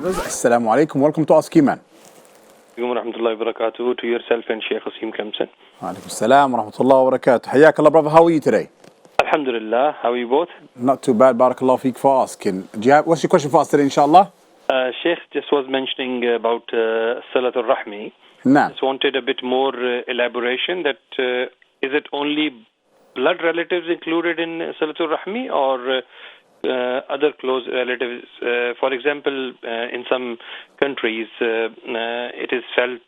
Assalamu alaikum. Welcome to Ask Eman. Warahmatullahi wabarakatuh. To yourself and Sheikh Asim Clemson. Alaikum salam wa rahmatullahi wa barakatuh. Hayyak Allah, brother. How are you today? Alhamdulillah. How are you both? Not too bad. Barakallah feek for asking. What's your question for us today, inshallah? Sheikh just was mentioning about Salatul Rahmi. Nah. Just wanted a bit more elaboration that is it only blood relatives included in Salatul Rahmi or other close relatives? For example, in some countries, it is felt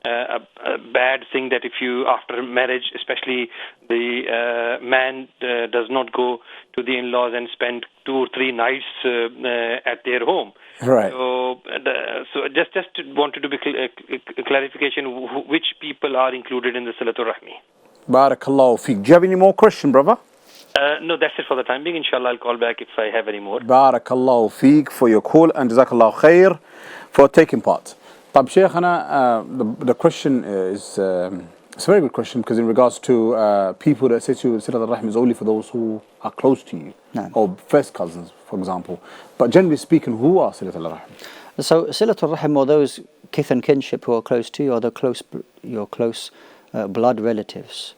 a bad thing that if you, after marriage, especially the man does not go to the in-laws and spend 2 or 3 nights at their home. Right. So just wanted to be clarification which people are included in the Salatul Rahmi. Barakallahu feek. Do you have any more question, brother? No, that's it for the time being. Inshallah, I'll call back if I have any more. Barakallahu feek for your call and jazakallahu khair for taking part. طب شيخنا, the question is it's a very good question because in regards to people that say to you Silat al-Rahim is only for those who are close to you or first cousins, for example. But generally speaking, who are Silat al-Rahim? So Silat al-Rahim are those kith and kinship who are close to you, or your close blood relatives.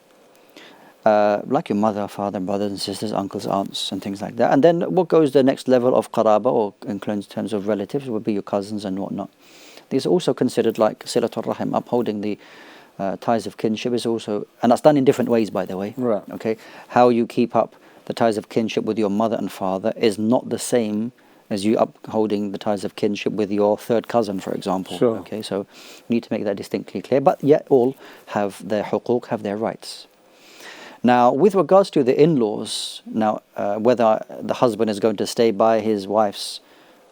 Like your mother, father, brothers and sisters, uncles, aunts and things like that. And then what goes the next level of qaraba, or in terms of relatives, would be your cousins and whatnot. These are also considered like Silat al-Rahim, upholding the ties of kinship is also, and that's done in different ways, by the way. Right. Okay, how you keep up the ties of kinship with your mother and father is not the same as you upholding the ties of kinship with your third cousin, for example. Sure. Okay, so you need to make that distinctly clear. But yet all have their huquq, have their rights. Now, with regards to the in-laws, now whether the husband is going to stay by his wife's,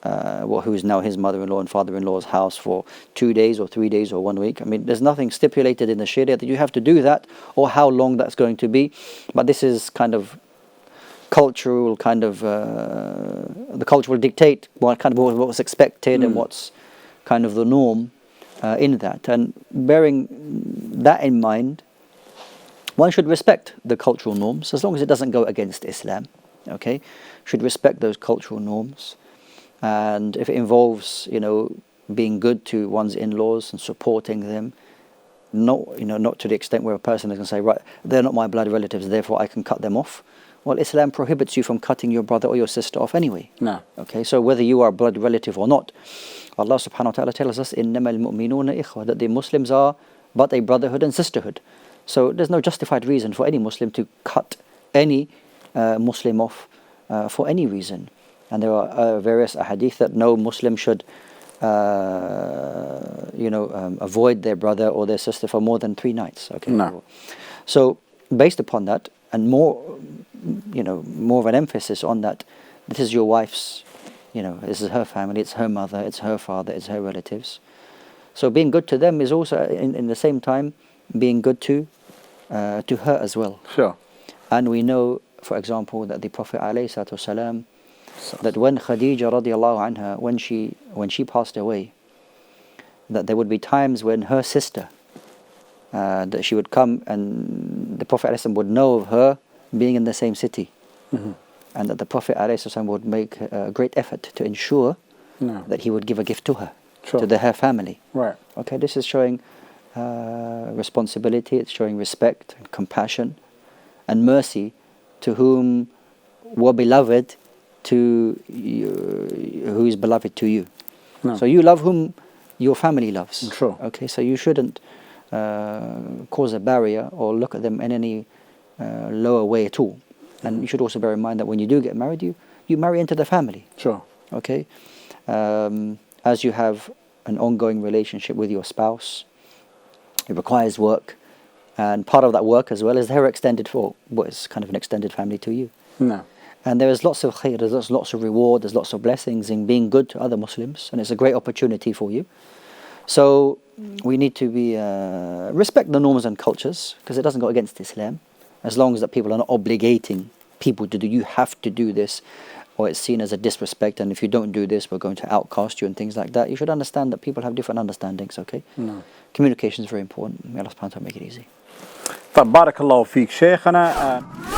who is now his mother-in-law and father-in-law's house for 2 days or 3 days or 1 week. I mean, there's nothing stipulated in the Sharia that you have to do that or how long that's going to be. But this is kind of cultural, the culture will dictate what was expected and what's kind of the norm in that. And bearing that in mind, one should respect the cultural norms as long as it doesn't go against Islam. Okay, should respect those cultural norms, and if it involves, being good to one's in-laws and supporting them, not to the extent where a person is going to say, right, they're not my blood relatives, therefore I can cut them off. Well, Islam prohibits you from cutting your brother or your sister off anyway. No. Okay, so whether you are a blood relative or not, Allah subhanahu wa ta'ala tells us, إِنَّمَا الْمُؤْمِنُونَ إِخْوَةٌ, that the Muslims are but a brotherhood and sisterhood. So there's no justified reason for any Muslim to cut any Muslim off for any reason. And there are various ahadith that no Muslim should avoid their brother or their sister for more than 3 nights. Okay. No. So based upon that, and more of an emphasis on that, this is your wife's, this is her family, it's her mother, it's her father, it's her relatives. So being good to them is also in the same time being good to her as well. Sure. And we know, for example, that the Prophet ﷺ, that when Khadija radiallahu anha, when she passed away, that there would be times when her sister, that she would come and the Prophet ﷺ would know of her being in the same city. And that the Prophet ﷺ would make a great effort to ensure that he would give a gift to her, to her family. Right. Okay, this is showing responsibility, it's showing respect and compassion and mercy to whom were beloved to you, who is beloved to you. No. So you love whom your family loves. Sure. Okay, so you shouldn't cause a barrier or look at them in any lower way at all. And you should also bear in mind that when you do get married, you marry into the family. Sure. Okay, as you have an ongoing relationship with your spouse, it requires work, and part of that work as well is their what is kind of an extended family to you. No. And there is lots of khair, there's lots of reward, there's lots of blessings in being good to other Muslims, and it's a great opportunity for you. So we need to respect the norms and cultures, because it doesn't go against Islam, as long as that people are not obligating people to do, you have to do this, or it's seen as a disrespect, and if you don't do this, we're going to outcast you and things like that. You should understand that people have different understandings, okay? No. Communication is very important. May Allah subhanahu wa ta'ala make it easy. طب بارك الله فيك شيخنا.